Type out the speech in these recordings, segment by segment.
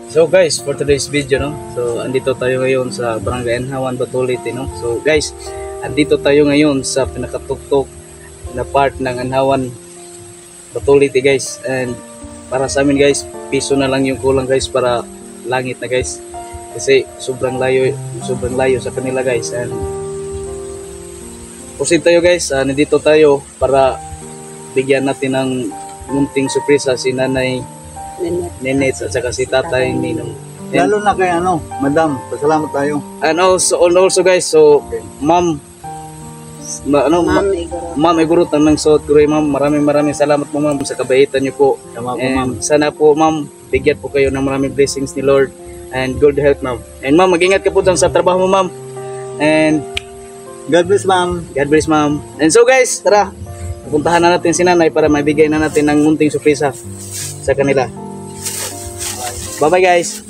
So guys, for today's video, no? So andito tayo ngayon sa Barangay Anhawan, Batulit, no? So guys, andito tayo ngayon sa pinakatuktok na part ng Anhawan, Batulit, guys. And para sa amin guys, piso na lang yung kulang guys para langit na guys. Kasi sobrang layo sa kanila guys. And proceed tayo guys, nandito tayo para bigyan natin ng munting surpresa si Nanay Nenet at saka si Tatay Ninong. Lalo na kay Madam, pasalamat tayo. And also guys, so Ma'am Ma'am Igorot ng South Korea, Ma'am. Maraming salamat po Ma'am sa kabaitan niyo po. Tama po, And Ma'am. sana po Ma'am, bigyan po kayo ng maraming blessings ni Lord and good health Ma'am. And Ma'am, mag-ingat ka po dyan sa trabaho mo Ma'am. And God bless, Ma'am. God bless Ma'am. And so guys, tara, pupuntahan na natin si Nanay para maibigay na natin ng munting surpresa sa kanila. Bye-bye guys.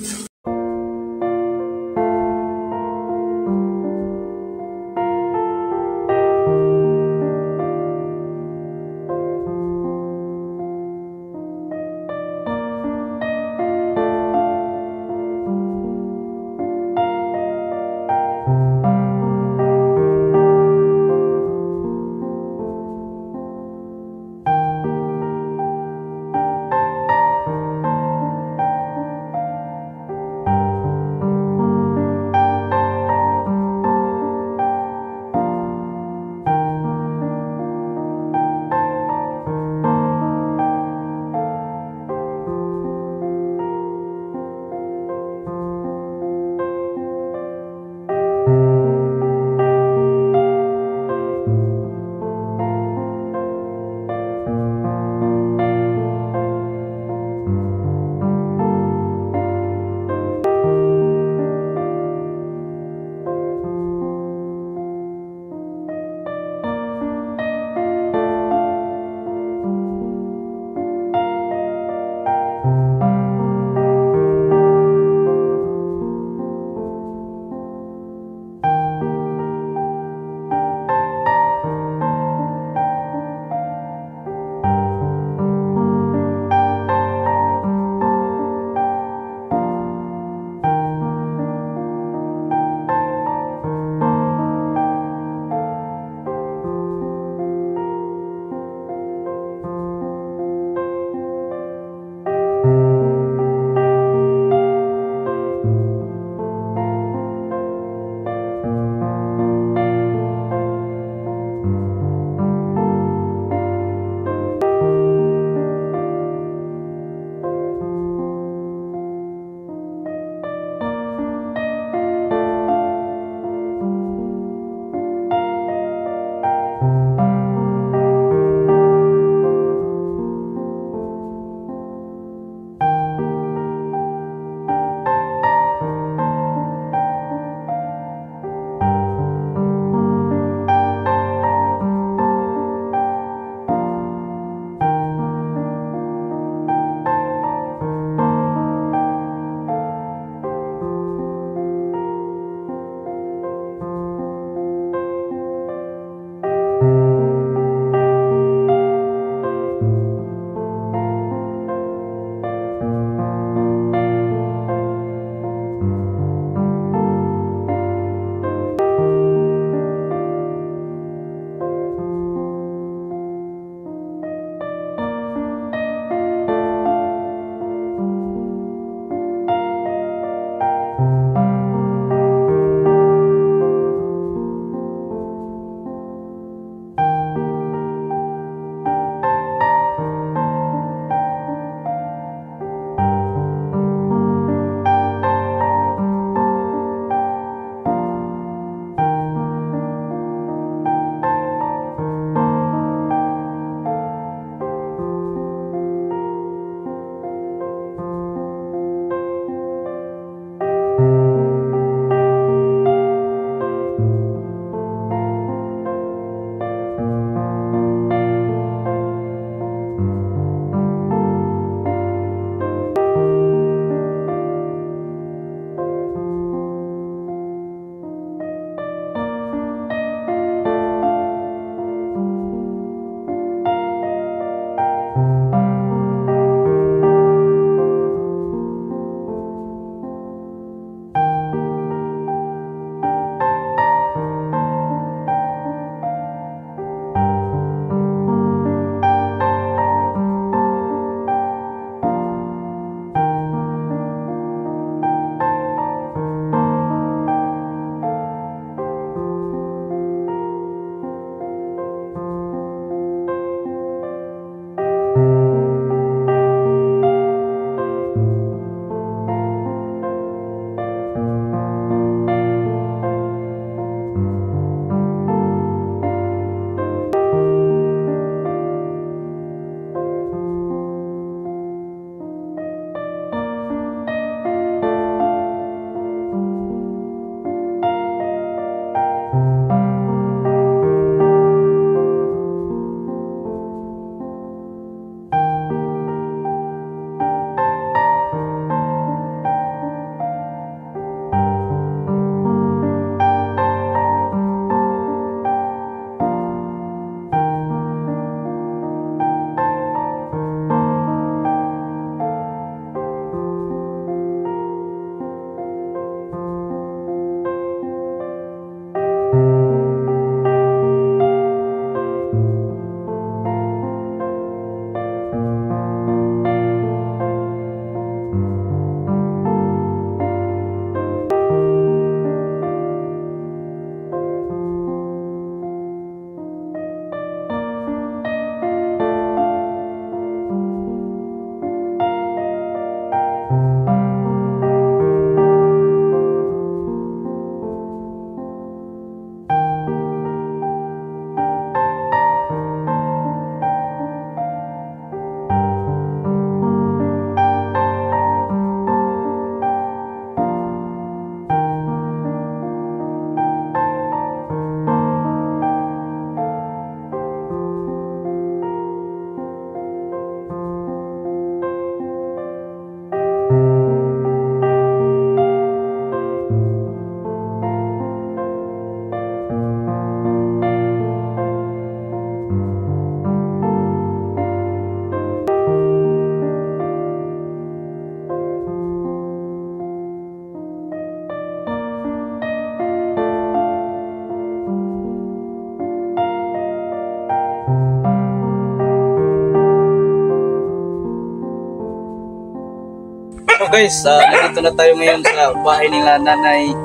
guys, nandito na tayo ngayon sa bahay nila Nanay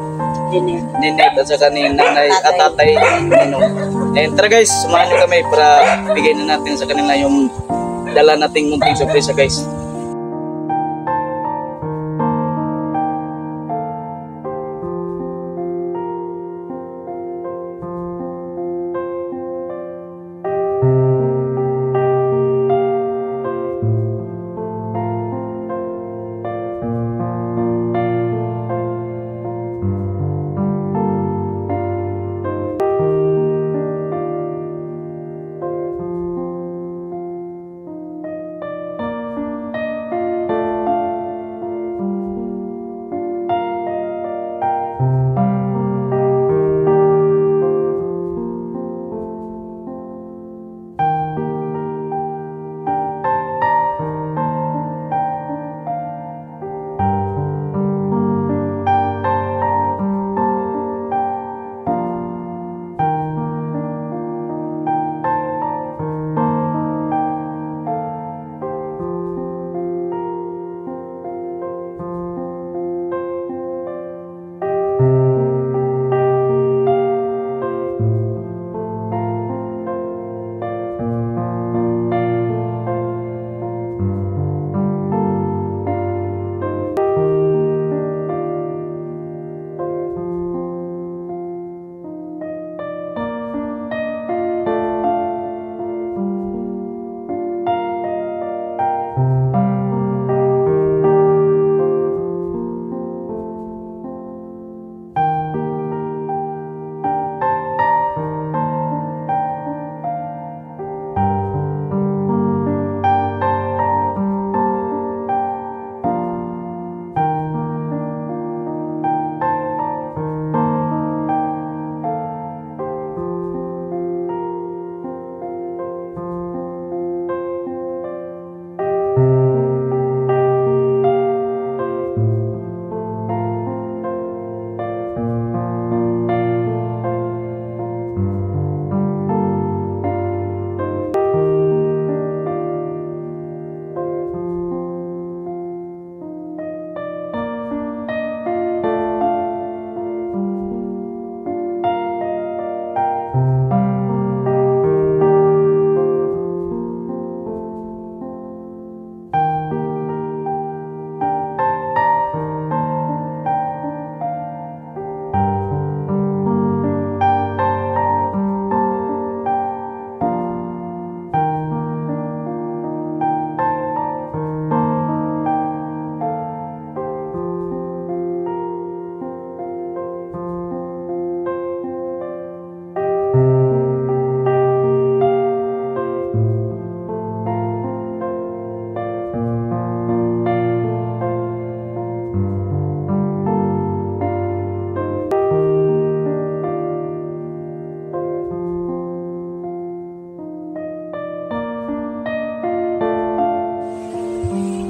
Ninette at saka ni Nanay at Tatay Ninong. And tara guys, samahan nyo kami para bigay na natin sa kanila yung dala nating munting surprise guys.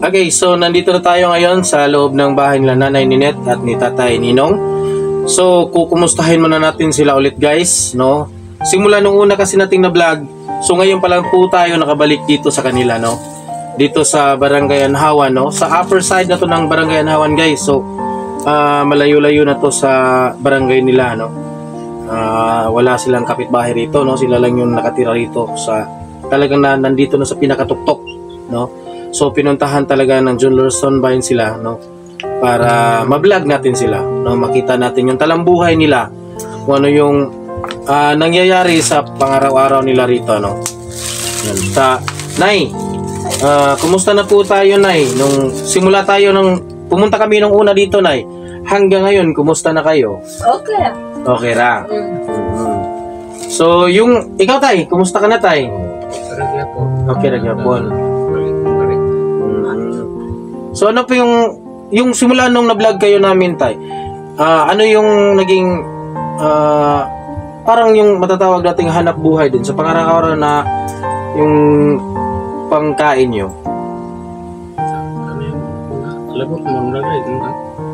Okay, so nandito na tayo ngayon sa loob ng bahay nila Nanay Ninette at ni Tatay Ninong. So, kukumustahin muna natin sila ulit guys, no? Simula nung una kasi nating na vlog, so ngayon pa lang po tayo nakabalik dito sa kanila, no? Dito sa Barangay Anhawan, no? Sa upper side na to ng Barangay Anhawan guys. So, malayo-layo na to sa barangay nila, no? Wala silang kapitbahay rito, no? Sila lang yung nakatira rito sa talagang nandito na sa pinakatuktok, no? So pinuntahan talaga ng John Lawson Vine sila, no, para ma-vlog natin sila, no, makita natin yung talambuhay nila, kung ano yung nangyayari sa pangaraw-araw nila rito, no. Yan. Nay, kumusta na po tayo, Nay? Nung simula tayo nung pumunta kami nung una dito, Nay, hanggang ngayon kumusta na kayo? Okay. Okay ra. So yung ikaw, Tay, kumusta ka na, Tay? Okay ra gyapon. So ano po yung simula nung na-vlog kayo namin, Tay? Ano yung naging parang yung matatawag nating hanap buhay din sa pangaraw-araw na yung pangkain nyo? Ano yung labot mo lagi,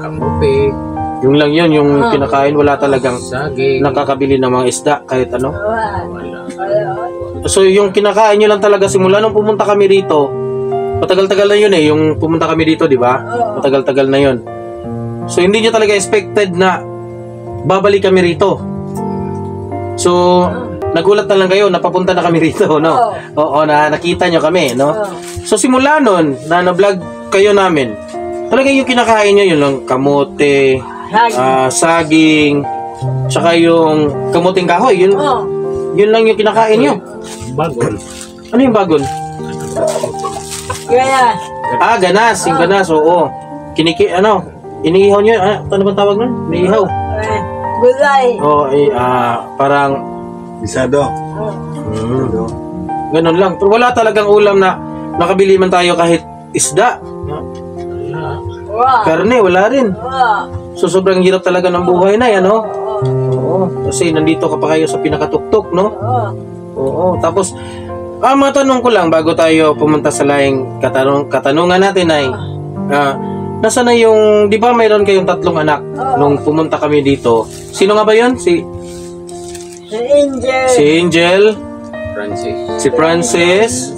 kamote, Yung lang yun, yung kinakain, wala talagang saging, nakakabili ng mga isda kahit ano. wala. So yung kinakain nyo lang talaga simula nung pumunta kami rito, Matagal-tagal na yun yung pumunta kami dito, di ba? Matagal-tagal na yun. So, hindi nyo talaga expected na babalik kami rito. So, nagulat na lang kayo, napapunta na kami rito, no? Oo, nakita nyo kami, no? So, simula nun, na na-vlog kayo namin, talaga yung kinakain nyo, yun lang, kamote, saging, tsaka yung kamuting kahoy, yun lang yung kinakain nyo. Bagon. Ano yung bagon? Ganas, yung ganas, oo. Iniihaw nyo, ano bang tawag nun? Iniihaw. Gulay. Oo, parang, Bisado. ganun lang. Pero wala talagang ulam na makabili man tayo kahit isda. Karne, wala rin. So, sobrang hirap talaga ng buhay na yan, no? Oo, kasi nandito ka pa kayo sa pinakatuktok, no? Oo, tapos, matanong ko lang bago tayo pumunta sa laing katanungan natin ay, nasa na yung, di ba mayroon kayong 3 anak nung pumunta kami dito? Sino nga ba yun? Si Angel, Francis. si Francis,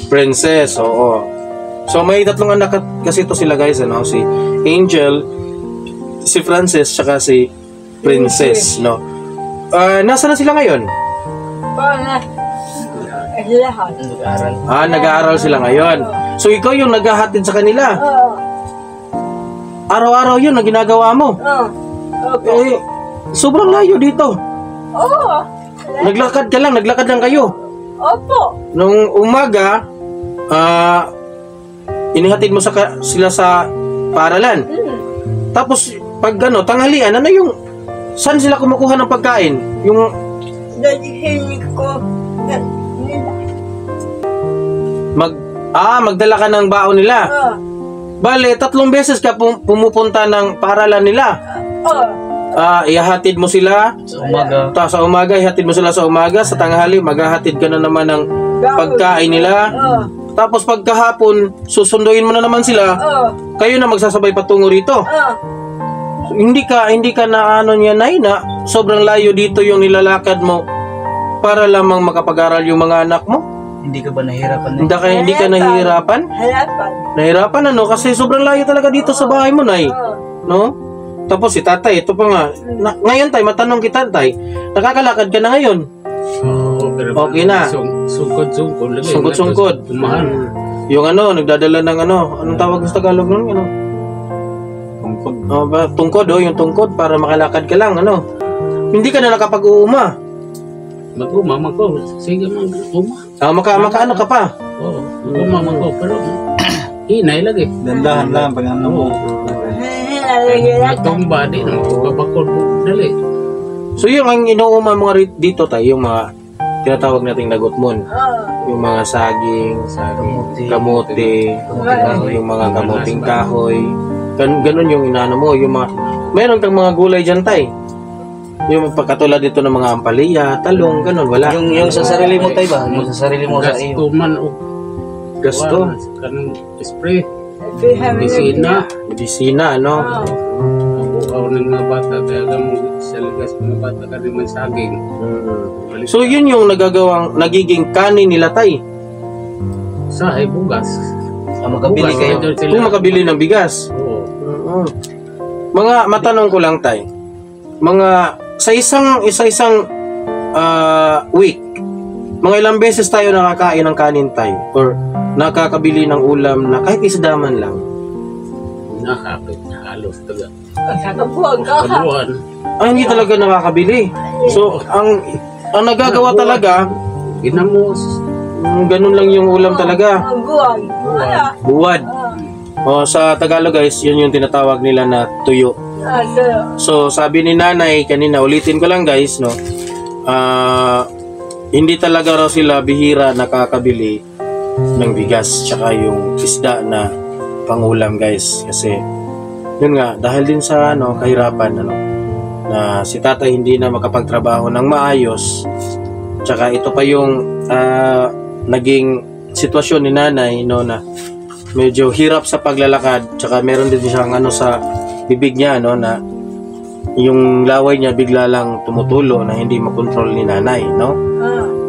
Princess, oo. So may 3 anak kasi ito sila guys, ano? Si Angel, si Francis, tsaka si Princess, no? Nasa na sila ngayon? Nag-aaral sila ngayon. So ikaw yung naghahatid sa kanila. Araw-araw yun na ginagawa mo. Sobrang layo dito. Naglakad lang kayo. Nung umaga, inihatid mo sila sa paaralan. Tapos pag tanghalian, ano yung saan sila kumukuha ng pagkain? Yung magdala ka ng baon nila. Bale, 3 beses ka pumupunta ng paaralan nila. Ihahatid mo sila sa umaga, ihatid mo sila sa umaga, sa tanghali maghahatid ka na naman ng pagkain nila. Tapos pagkahapon, susunduin mo na naman sila. Kayo na magsasabay patungo rito. So, hindi ka na na sobrang layo dito yung nilalakad mo para lamang makapag-aral yung mga anak mo. Hindi ka ba nahihirapan? Hindi ka nahihirapan? Nahirapan kasi sobrang layo talaga dito sa bahay mo, Nay. No? Tapos si Tatay, ito pa nga. Ngayon, Tay, matanong kita, Tay. Nakakalakad ka na ngayon? Okay na. Sungkod-sungkod. Sungkod-sungkod. Yung nagdadala ng anong tawag sa Tagalog nun? Tungkod. Tungkod, yung tungkod para makalakad ka lang, Hindi ka na nakapag-uuma. Mag-uma ko. Sige, mag-uma. Makaano ka pa? Oo, mag-uma ko. Pero, hinay lagi. Dandahan lang pag mo. Matumba, di na magpapakol po. Dali. So yung ang inuuma mga dito tayo, yung mga tinatawag nating nagutmon. Yung mga saging, kamote, yung mga kamuting kahoy. Ganun yung inano mo. Yung mga, meron kang mga gulay dyan, Tay. Yung pagkatulad dito ng mga ampalaya, talong, ganun, wala. Yung sa sarili mo, Tay, ba? Yung sa sarili mo sa iyo. Gasto man o Gasto. kanang spray. Medisina, Mabukaw ng mga bata, kaya gamang sa ligas mga bata ka rin man saging. So yun yung nagiging kanin nila, Tay. Sa ay bugas. Makabili kayo. Kung makabili ng bigas. Oo. Mga matanong ko lang, Tay. Mga sa isang week, mga ilang beses tayo nakakain ng kanin, Tay, or nakakabili ng ulam na kahit isda man lang. Nakakapit na halos taga. Kabuan. Hindi talaga nakakabili. So ang nagagawa talaga, Ginamos. ganun lang yung ulam talaga. Buwad. Sa Tagalog, guys, yun yung tinatawag nila na tuyo. So sabi ni Nanay kanina, ulitin ko lang, guys, hindi talaga raw sila bihira nakakabili ng bigas tsaka yung isda na pangulam, guys, kasi yun nga, dahil din sa kahirapan na si Tatay hindi na makapagtrabaho ng maayos, tsaka ito pa yung naging sitwasyon ni Nanay na medyo hirap sa paglalakad, tsaka meron din siyang sa bibig niya na yung laway niya bigla lang tumutulo na hindi makontrol ni Nanay,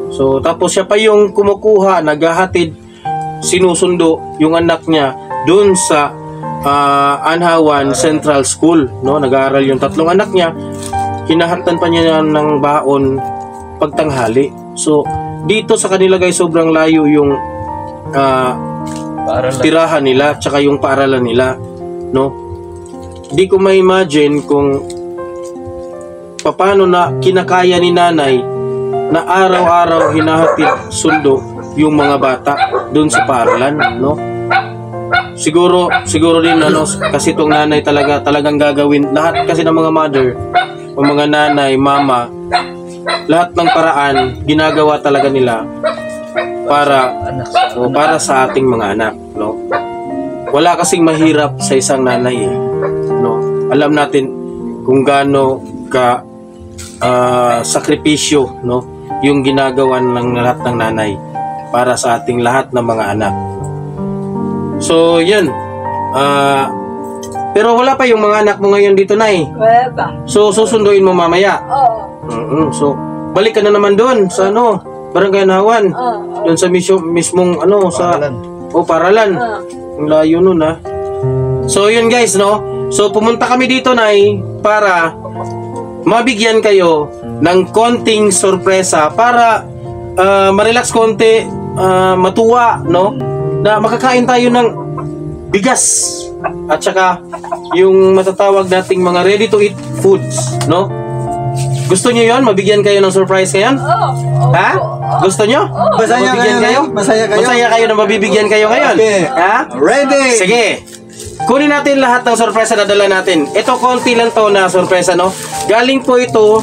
So tapos siya pa yung kumukuha, naghahatid sinusundo yung anak niya dun sa Anhawan Central School, no? Nag-aaral yung tatlong anak niya. Hinahatan pa niya ng baon pagtanghali. So, dito sa kanila guys, sobrang layo yung Paaralan. tirahan nila, tsaka yung paaralan nila, no? Di ko ma-imagine kung paano na kinakaya ni nanay na araw-araw hinahatid sundo yung mga bata doon sa paaralan, no? Siguro din kasi tong nanay talagang gagawin lahat kasi ng mga mother o mga nanay, mama, lahat ng paraan ginagawa talaga nila para sa ating mga anak, no? Wala kasing mahirap sa isang nanay, no? Alam natin kung gaano ka sakripisyo, no, yung ginagawa ng lahat ng nanay para sa ating lahat ng mga anak. So, yan. Pero wala pa yung mga anak mo ngayon dito, Nay. Wala pa. So, susunduin mo mamaya. Oo. So, balik ka na naman doon sa Barangay Anhawan. Doon sa mismong sa paralan. Ang layo nun, ha. So, yun guys, no. So, pumunta kami dito, Nay, para mabigyan kayo ng konting sorpresa para ma-relax konti, matuwa, no, na makakain tayo ng bigas at saka yung matatawag nating mga ready to eat foods, no? Gusto niyo yon? Mabigyan kayo ng surprise ngayon? Ha? Gusto niyo? Masaya Mabigyan kayo? Masaya kayo? Masaya kayo na mabibigyan kayo ngayon? Okay. Ha? Ready! Sige. Kunin natin lahat ng sorpresa na dala natin. Ito, konti lang to na sorpresa, no? Galing po ito,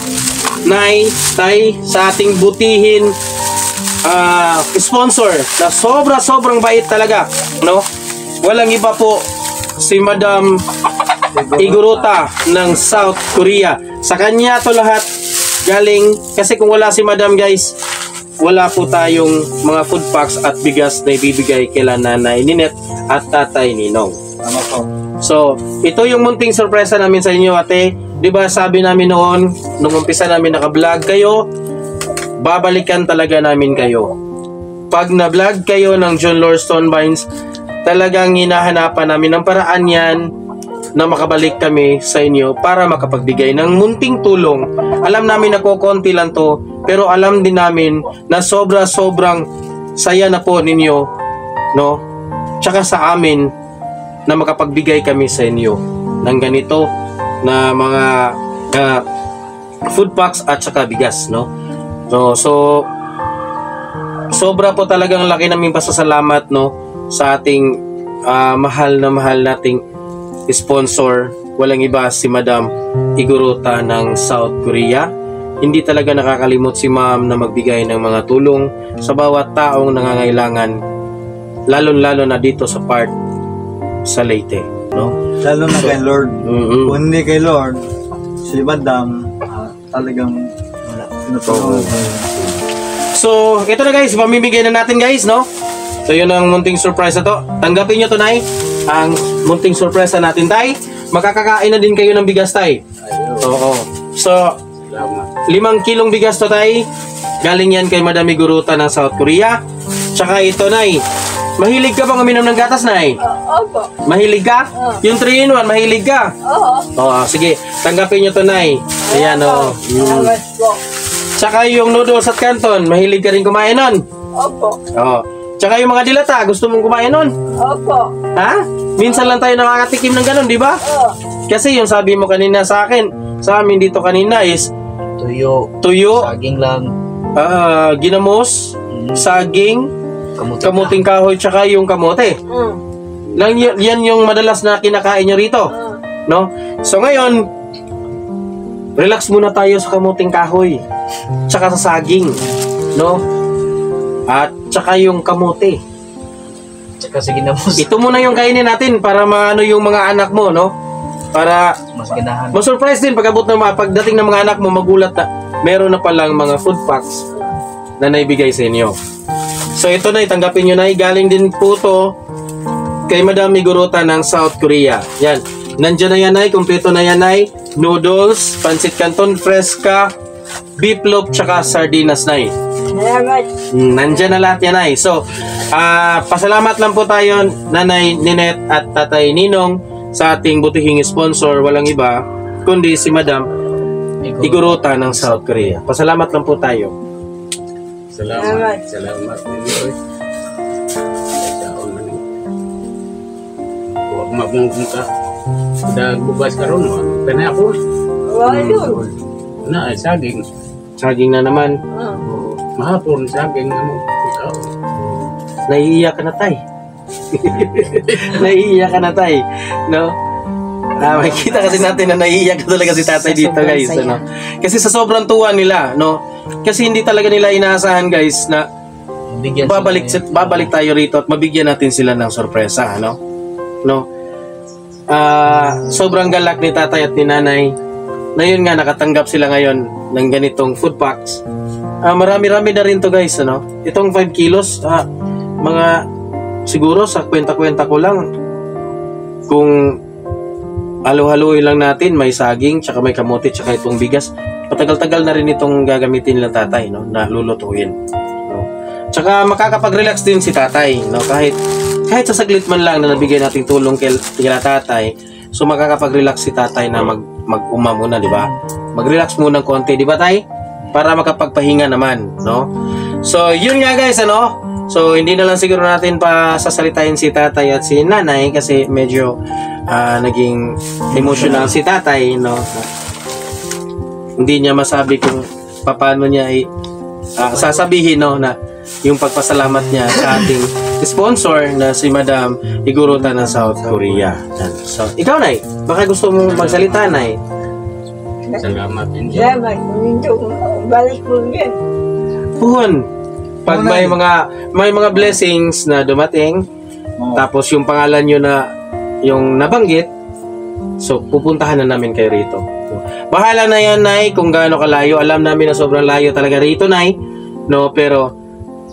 Nay, Tay, sa ating butihin sponsor na sobrang bait talaga, no? Walang iba po si Madam Iguruta ng South Korea. Sa kanya to lahat galing, kasi kung wala si Madam guys, wala po tayong mga food packs at bigas na ibibigay kila Nanay Ninette at Tatay Ninong. Tama po. So, ito yung munting sorpresa namin sa inyo, ate. 'Di ba sabi namin noon, nung umpisa namin naka-vlog kayo, babalikan talaga namin kayo. Pag na-vlog kayo ng John Lord Stonebinds, talagang hinahanapan namin ng paraan yan na makabalik kami sa inyo para makapagbigay ng munting tulong. Alam namin na kukunti lang to, pero alam din namin na sobrang saya na po ninyo, no? Tsaka sa amin na makapagbigay kami sa inyo ng ganito na mga food packs at saka bigas, no? So sobra po talagang laki naming pasasalamat, no, sa ating mahal nating sponsor. Walang iba si Madam Iguruta ng South Korea. Hindi talaga nakakalimot si Ma'am na magbigay ng mga tulong sa bawat taong nangangailangan, lalo na dito sa part sa Leyte, no? Lalo na kay Lord. Kung hindi kay Lord, si Madam talagang tinutulungan. So, ito na guys, pamimigay na natin guys, no? So, yun ang munting surprise na to. Tanggapin nyo to, Nay. Ang munting surprise natin, Tay. Makakakain na din kayo ng bigas, Tay. Oo. So, 5 kilong bigas to, Tay. Galing yan kay Madam Iguruta ng South Korea. Tsaka ito, Nay. Mahilig ka bang uminom ng gatas, Nay? Opo. Mahilig ka? Yung 3-in-1, mahilig ka? Oo, sige. Tanggapin nyo to, Nay. Ayan, o. Salamat po. Tsaka yung noodles at canton, mahilig ka rin kumain nun? Opo. Oo. Tsaka yung mga dilata, gusto mong kumain nun? Opo. Ha? Minsan lang tayo nakakatikim ng ganun, di ba? Kasi yung sabi mo kanina sa akin, sa amin dito kanina is tuyo, Saging lang. ginamos, saging, kamuting kahoy, tsaka yung kamote. Yan yung madalas na kinakain nyo rito, no? So ngayon, relax muna tayo sa kamuting kahoy, tsaka sa saging, no? At tsaka yung kamote. Tsaka sige na mo. Ito muna yung kainin natin para maano yung mga anak mo, no? Para Mas ganahan. ma-surprise din pagdating ng mga anak mo, magulat na meron na palang mga food packs na naibigay sa inyo. So ito na, itanggapin nyo na. Galing din po to kay Madam Iguruta ng South Korea. Yan. Nandiyan na yan, Nay. Kompleto na yan, Nay. Noodles, pancit canton, fresca, beef loaf, tsaka sardinas, Nay. Salamat. Nandyan na lahat yan ay. So, pasalamat lang po tayo, Nanay Ninette at Tatay Ninong, sa ating butihing sponsor. Walang iba, kundi si Madam Iguruta ng South Korea. Pasalamat lang po tayo. Salamat. Salamat din. Huwag mabungkong ka. Bugas ka ron, kanaya ako. Wala yun. Na, saging. Saging na naman. Mahapon, saging. Ikaw. Naiiyak ka na, Tay. Naiiyak ka na, Tay. No? Makikita kasi natin na naiiyak talaga si Tatay dito, guys. Ano? Kasi sa sobrang tuwa nila, no? Kasi hindi talaga nila inaasahan, guys, na babalik tayo rito at mabigyan natin sila ng sorpresa, ano? No? Sobrang galak ni Tatay at ni Nanay na yun nga, nakatanggap sila ngayon ng ganitong food packs. Marami-rami na rin to, guys, ano? Itong 5 kilos, mga siguro sa kwenta-kwenta ko lang, kung halo-haloy lang natin, may saging, tsaka may kamote, tsaka itong bigas, patagal-tagal na rin itong gagamitin nila Tatay, no? Na lulutuin, no? Tsaka makakapag-relax din si Tatay, no? Kahit sa saglit man lang na nabigay nating tulong kila Tatay, so makakapag-relax si Tatay na mag-uma muna, di ba? Mag-relax muna ng konti, di ba, Tay? Para makapagpahinga naman, no? So, yun nga, guys, ano? So, hindi na lang siguro natin pa sasalitain si Tatay at si Nanay kasi medyo naging emotional si Tatay, no? Hindi niya masabi kung paano niya sasabihin, no, na yung pagpasalamat niya sa ating sponsor na si Madam Iguruta ng South Korea. So, ikaw, Nay, baka gusto mong magsalita, Nay? Salamat din. Salamat. Balik ko yan. Puhon. Pag may mga blessings na dumating, tapos yung pangalan nyo na yung nabanggit, so pupuntahan na namin kayo rito. So, bahala na yan, Nay, kung gaano kalayo. Alam namin na sobrang layo talaga rito, Nay, no? Pero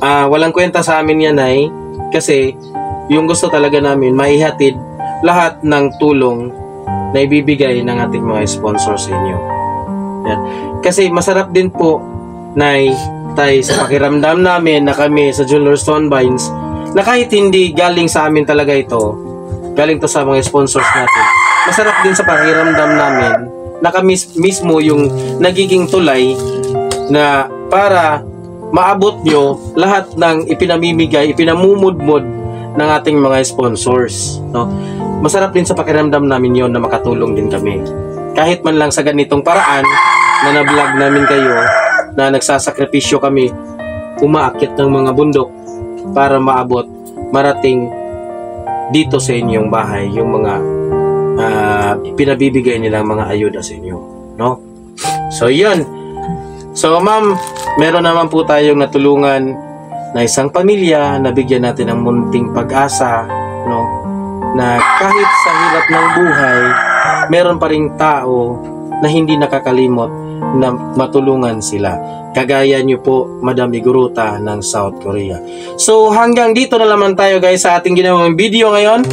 walang kwenta sa amin yan, Nay, kasi yung gusto talaga namin maihatid lahat ng tulong na ibibigay ng ating mga sponsor sa inyo. Yan. Kasi masarap din po, Nay, Tay, sa pakiramdam namin na kami sa Jeweler Stone Vines, na kahit hindi galing sa amin talaga ito, galing to sa mga sponsors natin, masarap din sa pakiramdam namin na kami mismo yung nagiging tulay na para maabot nyo lahat ng ipinamimigay, ipinamumudmod ng ating mga sponsors, no? Masarap din sa pakiramdam namin yon na makatulong din kami. Kahit man lang sa ganitong paraan na na-vlog namin kayo, na nagsasakripisyo kami, umaakyat ng mga bundok para maabot, marating dito sa inyong bahay yung mga pinabibigay nilang mga ayuda sa inyo, no? So, yun. So, ma'am, meron naman po tayong natulungan na isang pamilya na bigyan natin ng munting pag-asa, no? Na kahit sa hirap ng buhay, meron pa ring tao na hindi nakakalimot na matulungan sila. Kagaya nyo po, Madam Iguruta ng South Korea. So, hanggang dito na naman tayo, guys, sa ating ginawang video ngayon.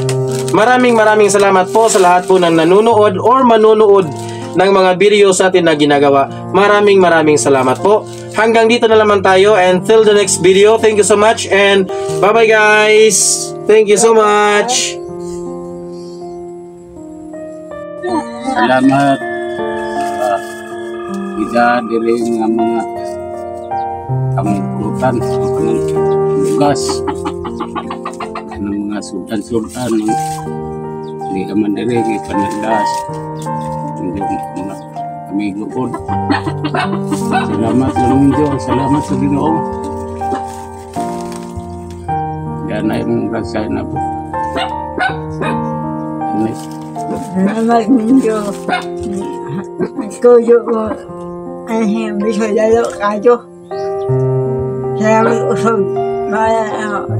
Maraming salamat po sa lahat po ng nanonood or manonood ng mga videos natin na ginagawa. Maraming salamat po. Hanggang dito na naman tayo, and till the next video, thank you so much, and bye-bye, guys. Thank you so much. Salamat. Ida diri nga mga kamungkutan ng bugas ng mga sultan hindi ka man diri ipanagdas hindi mga amigo ko. Salamat sa Diyos, salamat sa Ginoo. Yan ay mong rasay na po. Salamat ninyo. Tuyo mo ang hindi ko lalo kayo. Salamat usog. Mala ako.